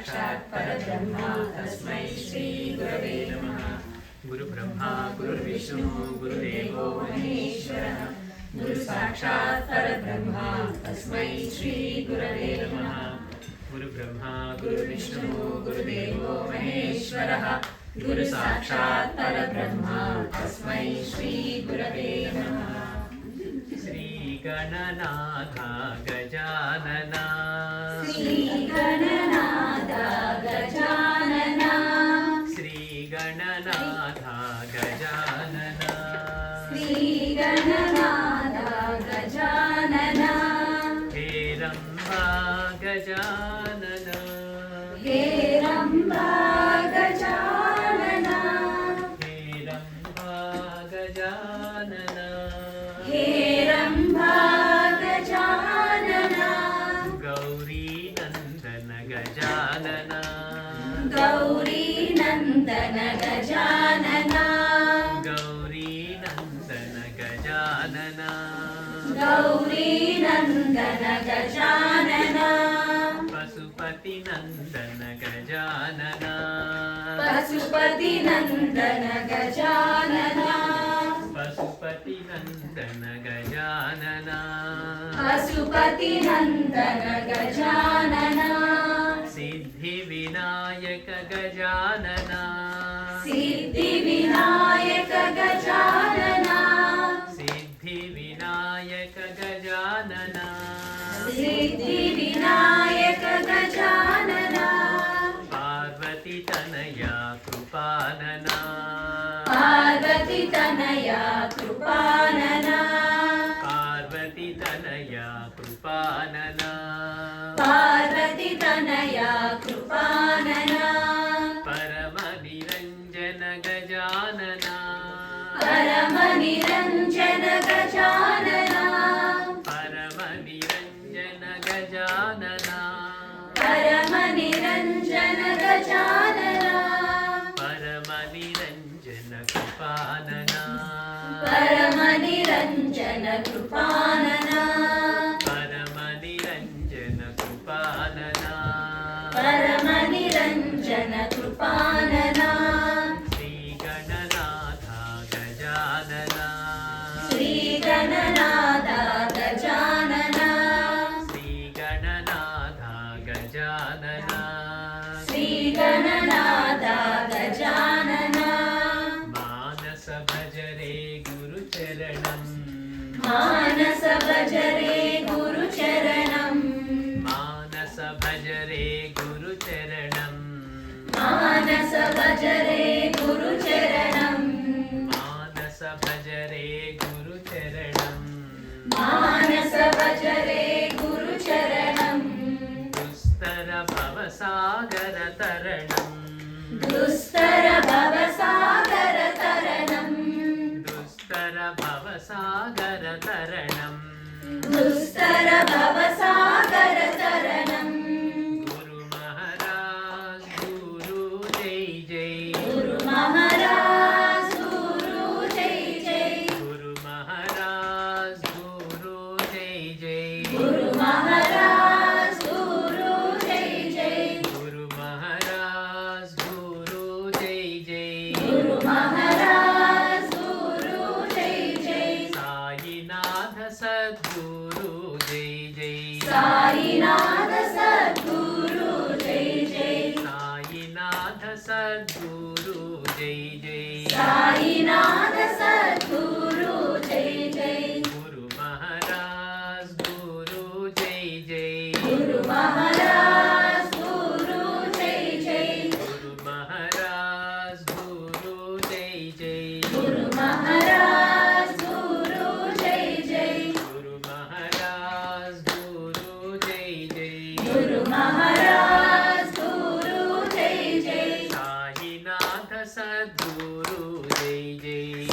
साक्षात् परब्रह्म तस्मै श्री गुरवे नमः। गुरु ब्रह्मा गुरुर्विष्णु गुरुदेवो महेश्वरः। गुरु साक्षात् परब्रह्म तस्मै श्री गुरवे नमः। गुरु ब्रह्मा गुरुर्विष्णु गुरुदेवो महेश्वरः। गुरु साक्षात् परब्रह्म तस्मै श्री गुरवे नमः। श्री गणनाथ गजानन श्री गणनाथ गजानन श्री गणनाथ गजानन श्री गणनाथ गजानन हेरम्बा गजानन हेरम्बा गजानन हेरम्बा गजानन हेरम्बा गजानन गौरी नंदन गजानन गौरी नंदन गजानन गौरी नंदन गजानन गौरी नंदन गजानन पशुपति नंदन गजानन पशुपति नंदन गजानन पशुपति नंदन गजानन पशुपति नंदन गजानन सिद्धि विनायक गजानन सिद्धि विनायक गजानन सिद्धि विनायक गजानन सिद्धि विनायक गजानन पार्वती तनया कृपानन पार्वती तनया कृपानन पार्वती तनया कृपानन पार्वती तनया कृपानन परम निरंजन गजानन परम निरंजन गजानन परम निरंजन गजानन परम निरंजन गजानन परम निरंजन कृपानन परम निरंजन कृपानन परम निरंजन कृपानन परम निरंजन कृपानन श्री गणनाथ गजानन श्री गणनाथ गजानन श्री गणनाथ गजानन श्री गणनाथ गजानन मानस भजरे गुरुचरणं मानस भजरे गुरुचरणं मानस भजरे गुरुचरणं मानस भजरे गुरुचरणं मानस भजरे गुरुचरणं मानस भजरे गुरुचरणं दुस्तर भवसागर तरणं दुस्तर भवसागर तरणं दुस्तर भवसागर तरणं दुस्तर भवसागर तरणं गुरु महाराज गुरु जय जय गुरु महाराज गुरु जय जय गुरु महाराज गुरु जय जय गुरु महाराज गुरु जय जय गुरु महाराज गुरु जय जय गुरु महाराज गुरु जय जय साईनाथ सद्गुरु जय जय साईनाथ सद्गुरु जय जय साईनाथ सद्गुरु जय जय साईनाथ सद्गुरु जय जय गुरु महाराज गुरु जय जय गुरु महाराज गुरु जय जय गुरु महाराज गुरु जय जय गुरु महाराज गुरु जय जय गुरु महाराज गुरु जय जय गुरु महाराज गुरु जय जय साईनाथ सद्गुरु जय जय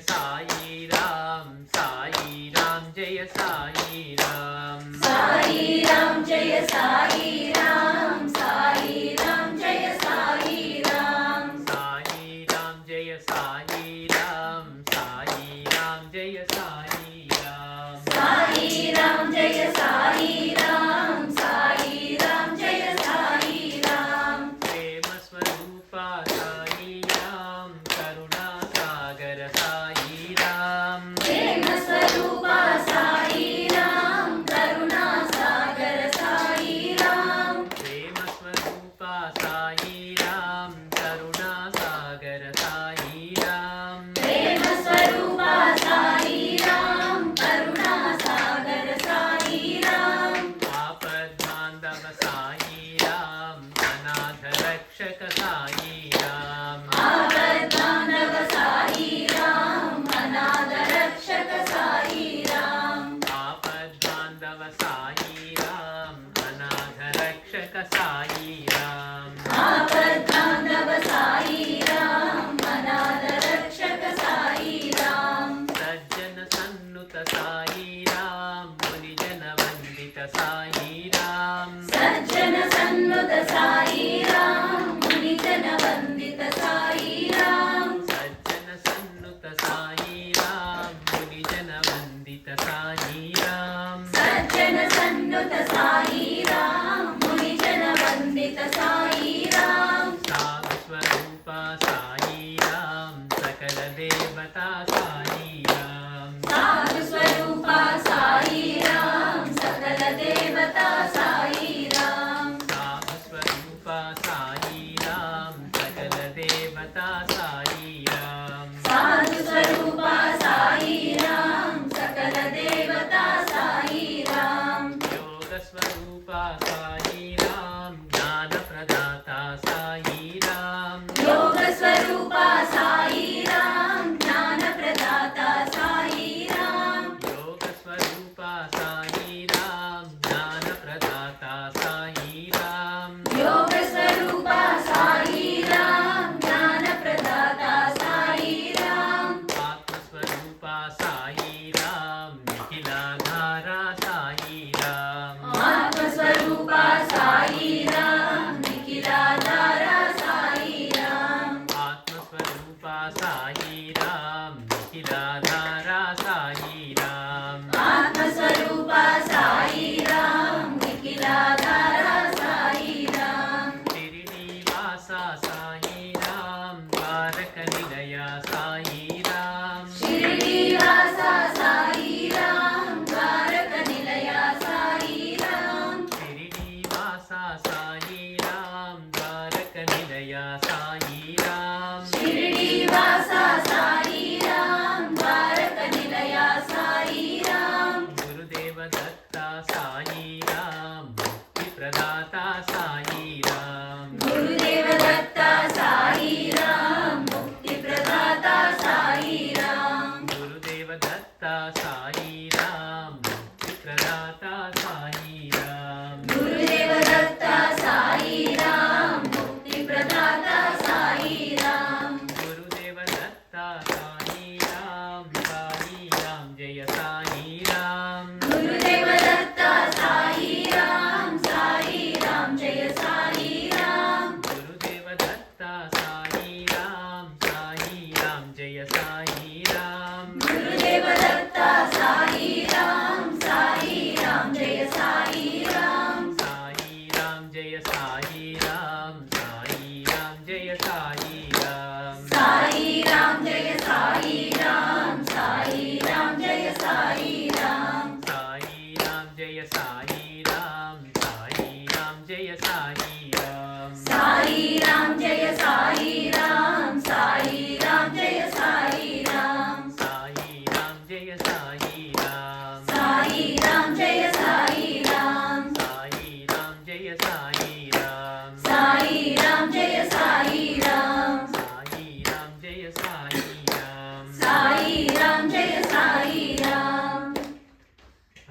సాయి రామ్ సాయి రామ్ జయ సాయి రామ్ సాయి రామ్ జయ సాయి రామ్ సాయి రామ్ జయ సాయి రామ్ సాయి రామ్ జయ సాయి రామ్ సాయి రామ్ జయ సాయి రామ్ సాయి రామ్ జయ సాయి రామ్ సాయి రామ్ జయ సాయి రామ్ ప్రేమ స్వరూప సాయి రామ్ కరుణా సాగర సాయి రామ్ ప్రేమ స్వరూప సాయి రామ్ కరుణా సాగర సాయి రామ్ ప్రేమ స్వరూప సాయి రామ్ కరుణా సాగర సాయి రామ్ ప్రేమ స్వరూప సాయి రామ్ కరుణా సాగర సాయి రామ్ ఆపద్బాంధవ సాయి రామ్ అనాథ రక్షక సాయి రామ్ ఆపద్బాంధవ సాయి రామ్ అనాథ రక్షక సాయి రామ్ ఆపద్బాంధవ సాయి రామ్ అనాథ రక్షక సాయి రామ్ ఆపద్బాంధవ సాయి రామ్ అనాథ రక్షక సాయి రామ్ సజ్జన సన్నుత సాయి రామ్ మునిజన వందిత సాయి రామ్ సజ్జన సన్నుత సాయి రామ్ మునిజన వందిత సాయి రామ్ సజ్జన సన్నుత సాయి రామ్ మునిజన వందిత సాయి రామ్ సజ్జన సన్నుత సాయి రామ్ మునిజన వందిత సాయి రామ్ సాధు స్వరూప సాయి రామ్ సకల దేవతా సాయి రామ్ సాధు స్వరూప సాయి రామ్ సకల దేవతా సాయి రామ్ సాధు స్వరూప సాయి రామ్ సకల దేవతా సాయి రామ్ సాధు స్వరూప సాయి రామ్ సకల దేవతా సాయి రామ్ యోగ స్వరూప సాయి రామ్ జ్ఞాన ప్రదాత సాయి రామ్ యోగ స్వరూప సాయి రామ్ జ్ఞాన ప్రదాత సాయి రామ్ యోగ స్వరూప సాయి రామ్ జ్ఞాన ప్రదాత సాయి రామ్ యోగ స్వరూప సాయి రామ్ జ్ఞాన ప్రదాత సాయి రామ్ ఆత్మస్వరూప సాయి రామ్ నిఖిలాధార సాయి రామ్ ఆత్మస్వరూప సాయి రామ్ నిఖిలాధార సాయి రామ్ ఆత్మస్వరూప సాయి రామ్ నిఖిలాధార సాయి రామ్ ఆత్మస్వరూప సాయి రామ్ నిఖిలాధార సాయి రామ్ శిరిడీవాస సాయి రామ్ ద్వారక నిలయ సాయి రామ్ షిరిడీవాస సాయి రామ్ ద్వారక నిలయ సాయి రామ్ శిరిడీవాస సాయి రామ్ ద్వారక నిలయ సాయి రామ్ షిరిడీవాస సాయి రామ్ ద్వారక నిలయ సాయి రామ్ గురుదేవ దత్త సాయి రామ్ ముక్తి ప్రదాత సాయి రామ్ గురుదేవ దత్త సాయి రామ్ ముక్తి ప్రదాత సాయి రామ్ గురుదేవ దత్త సాయి రామ్ ముక్తి ప్రదాత సాయి రామ్ గురుదేవ దత్త సాయి రామ్ ముక్తి ప్రదాత సాయి రామ్ గురుదేవ దత్త సాయి రామ్ సాయి రామ్ జయ సాయి రామ్ గురుదేవ దత్త సాయి రామ్ సాయి రామ్ జయ సాయి రామ్ గురుదేవ దత్త సాయి రామ్ సాయి రామ్ జయ సాయి రామ్ గురుదేవ దత్త సాయి రామ్ సాయి రామ్ జయ సాయి రామ్ సాయి రామ్ జయ సాయి రామ్ సాయి రామ్ జయ సాయి రామ్ సాయి రామ్ జయ సాయి రామ్ సాయి రామ్ జయ సాయి రామ్ సాయి రామ్ జయ సాయి రామ్ సాయి రామ్ జయ సాయి రామ్ సాయి రామ్ జయ సాయి రామ్ సాయి రామ్ జయ సాయి రామ్ సాయి రామ్ జయ సాయి రామ్ సాయి రామ్ జయ సాయి రామ్ సాయి రామ్ జయ సాయి రామ్ సాయి రామ్ జయ సాయి రామ్ సాయి రామ్ జయ సాయి రామ్ సాయి రామ్ జయ సాయి రామ్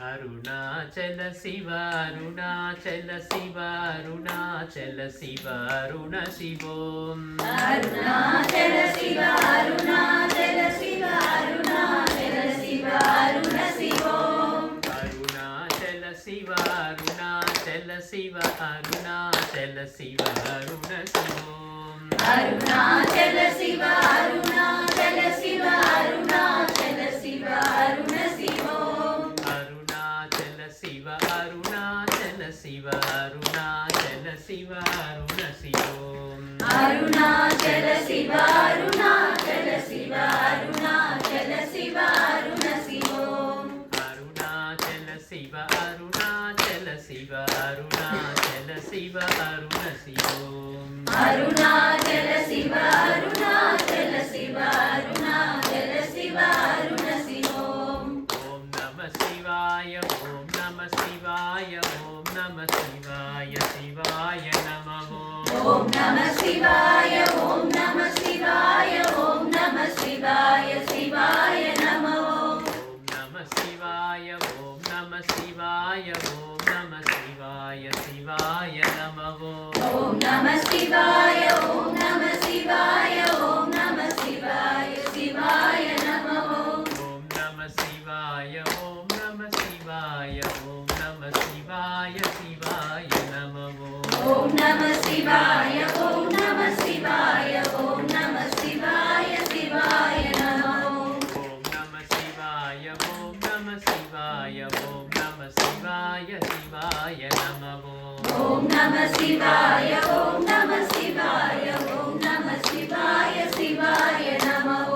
అరుణాచల శివ అరుణాచల శివ అరుణాచల శివ అరుణ శివోం అరుణాచల శివ అరుణాచల శివ शिव अरुणाचल शिव अरुण शिवोम अरुणाचल शिव अरुणाचल शिव अरुणाचल शिव अरुण शिवोम अरुणाचल शिव अरुणाचल शिव अरुणाचल शिव अरुण शिवोम अरुणाचल शिव अरुणाचल शिव अरुणाचल शिव अरुण शिवोम अरुणाचल शिव अरुणाचल शिव अरुणाचल शिव अरुण शिवोम अरुणाचल शिव अरुणाचल शिव अरुणाचल शिव अरुण शिवोम ओम नमः शिवाय ओम नमः शिवाय ओम नमः शिवाय शिवाय नमः ओम नमः शिवाय ओम नमः शिवाय ओम नमः शिवाय शिवाय नमः ओम नमः शिवाय ओम नमः शिवाय ओम नमः शिवाय शिवाय नमः ओम नमः शिवाय ओम नमः शिवाय ओम नमः शिवाय शिवाय नमः ओम नमः शिवाय ओम नमः शिवाय ओम नमः शिवाय शिवाय नमः ओम नमः शिवाय ओम नमः शिवाय ओम नमः शिवाय शिवाय नमः ओम नमः शिवाय ओम नमः शिवाय ओम नमः शिवाय शिवाय नमः ओम नमः शिवाय ओम नमः शिवाय ओम नमः शिवाय शिवाय नमः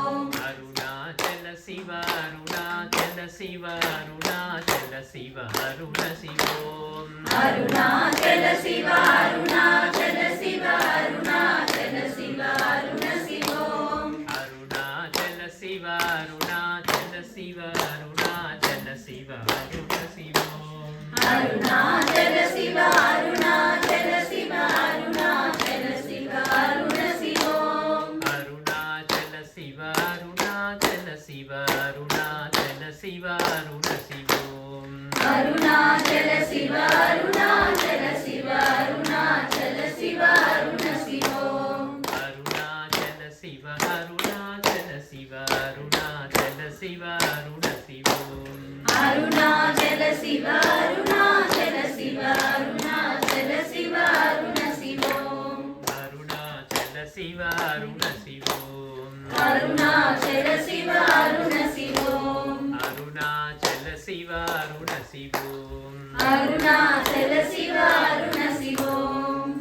अरुणाचल शिव अरुणाचल शिव अरुणाचल शिव अरुण शिवोम अरुणाचल शिव अरुणाचल शिव अरुणाचल शिव अरुण शिवोम अरुणाचल शिव अरुणाचल शिव अरुणाचल शिव अरुण शिवोम अरुणाचल शिव अरुणाचल शिव अरुणाचल शिव अरुण शिवोम अरुणाचल शिव अरुणाचल शिव अरुणाचल शिव अरुण शिवोम अरुणाचल शिव अरुणाचल शिव अरुणाचल शिव अरुण शिवोम अरुणाचल शिव अरुणाचल शिव अरुणाचल शिव अरुण शिवोम अरुणाचल शिव अरुणाचल शिव अरुणाचल शिव अरुण शिवोम अरुणाचल शिव अरुण शिवोम अरुणाचल शिव अरुण शिवोम अरुणाचल शिव अरुण शिवोम अरुणाचल शिव अरुण शिवोम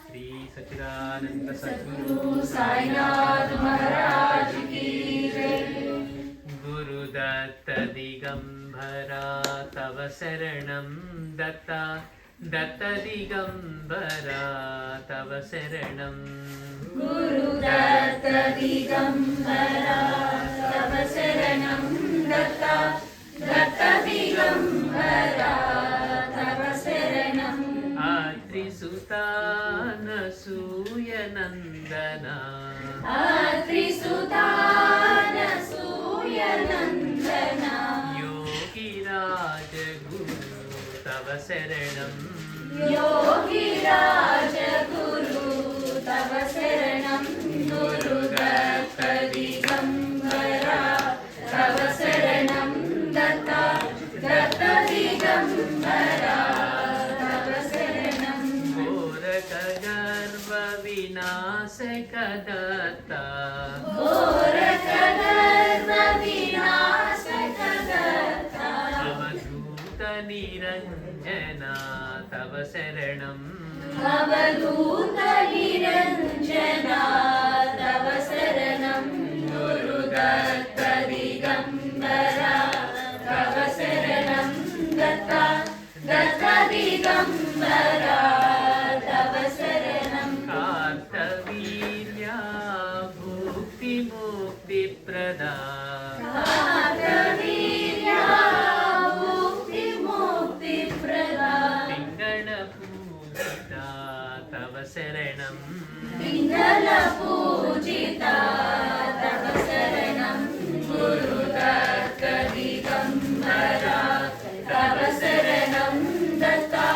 श्री सच्चिदानंद सद्गुरु गुरु साईनाथ महाराज की जय गुरुदत्त दिगंबरा तव शरणं दत्ता दत्त दिगंबरा तव शरणं गुरुदत्त दिगंबरा तव शरणं दत्ता दत्त दिगंबरा तव शरणं अत्रिसुतानसूयनन्दना अत्रिसुतानसूयनन्दना योगिराज गुरु तव शरणं योगिराज गुरु तव शरणं गुरुदत्त दिगंबरा तव शरणं दत्ता दत्त दिगंबरा तव शरणं घोरखगर्वविनाशकदत्ता घोरकगर्वविनाशकदत्ता अवधूतनिरञ्जना तव शरणं अवधूतनिरञ्जना तव शरणं गुरुदत्त दिगंबरा तव शरणं दत्ता दत्त दिगंबरा तव शरणं कार्तवीर्या भुक्तिमुक्तिप्रदा कार्तवीर्या मुक्तिमुक्तिप्रदा पिङ्गळपूजिता तव शरणं पिङ्गलपूजिता तव शरणं गुरुदत्त दिगंबरा तव शरणं दत्ता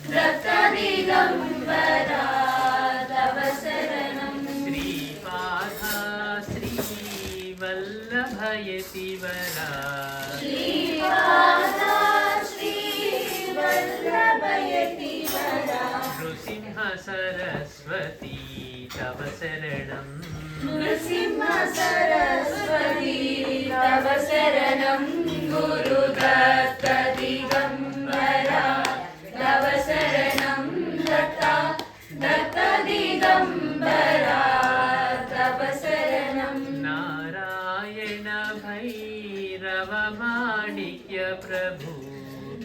दत्त दिगंबरा तव शरणं श्रीपादा श्रीवल्लभयतिवरा श्रीपादा श्रीवल्लभयतिवरा सरस्वती तव शरणं नृसिंह सरस्वती तव शरणं गुरुदत्त दिगम्बरा तव शरणं दत्ता दत्त दिगम्बरा तव शरणं नारायण भैरव माणिक्य प्रभु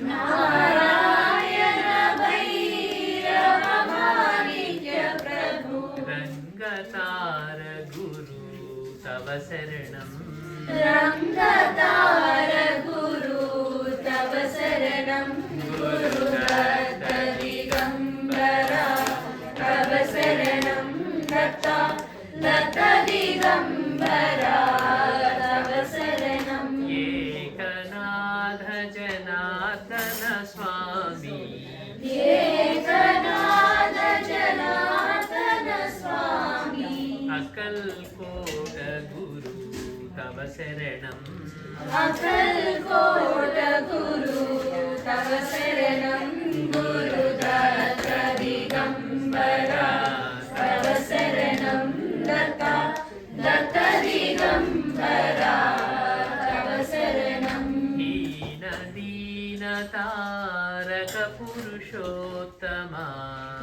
नारायण भैरव माणिक्य प्रभु रंगतार गुरु तव शरणं रंगतार गुरु तव शरणं गुरुदत्त दिगम्बरा तव शरणं दत्ता दत्त दिगम्बरा तव शरणं एकनाथ जनार्दन स्वामी एकनाथ जनार्दन स्वामी अकल्कोट गुरु तव शरणं अकल्कोट गुरु तव शरणं गुरुदत्त दिगम्बरा तव शरणं दत्ता दत्त दिगम्बरा तव शरणं हीन दीन तारक पुरुषोत्तमा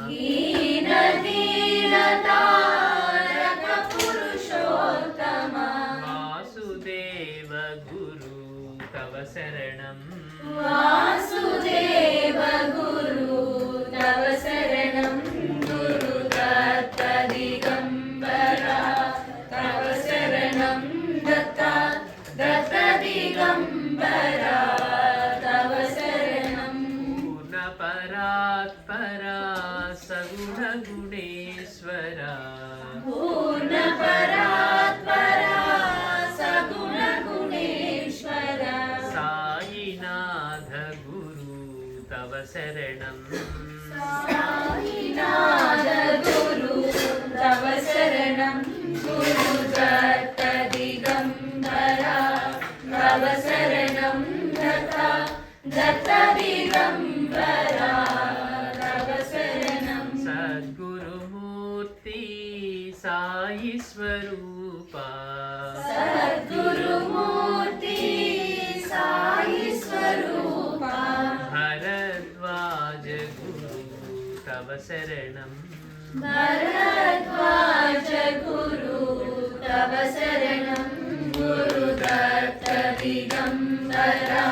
हीन दीन तारक पुरुषोत्तमा वासुदेव गुरु तव शरणं वासुदेव गुरु तव शरणं गुरुदत्त दिगम्बरा तव शरणं दत्ता दत्त दिगम्बरा तव शरणं पूर्णपरात्परा सगुण गुणेश्वरा पूर्णपरात्परा सगुण गुणेश्वरा साईनाथ गुरु तव शरणं साईनाथ गुरु तव शरणं गुरुदत्त दिगम्बरा तव शरणं दत्ता दत्त दिगम्बरा तव शरणं सद्गुरुमूर्ति साई स्वरूपा सद्गुरुमूर्ति साई स्वरूपा भरद्वाज गुरु तव शरणं भरद्वाज गुरु तव शरणं गुरुदत्त दिगम्बरा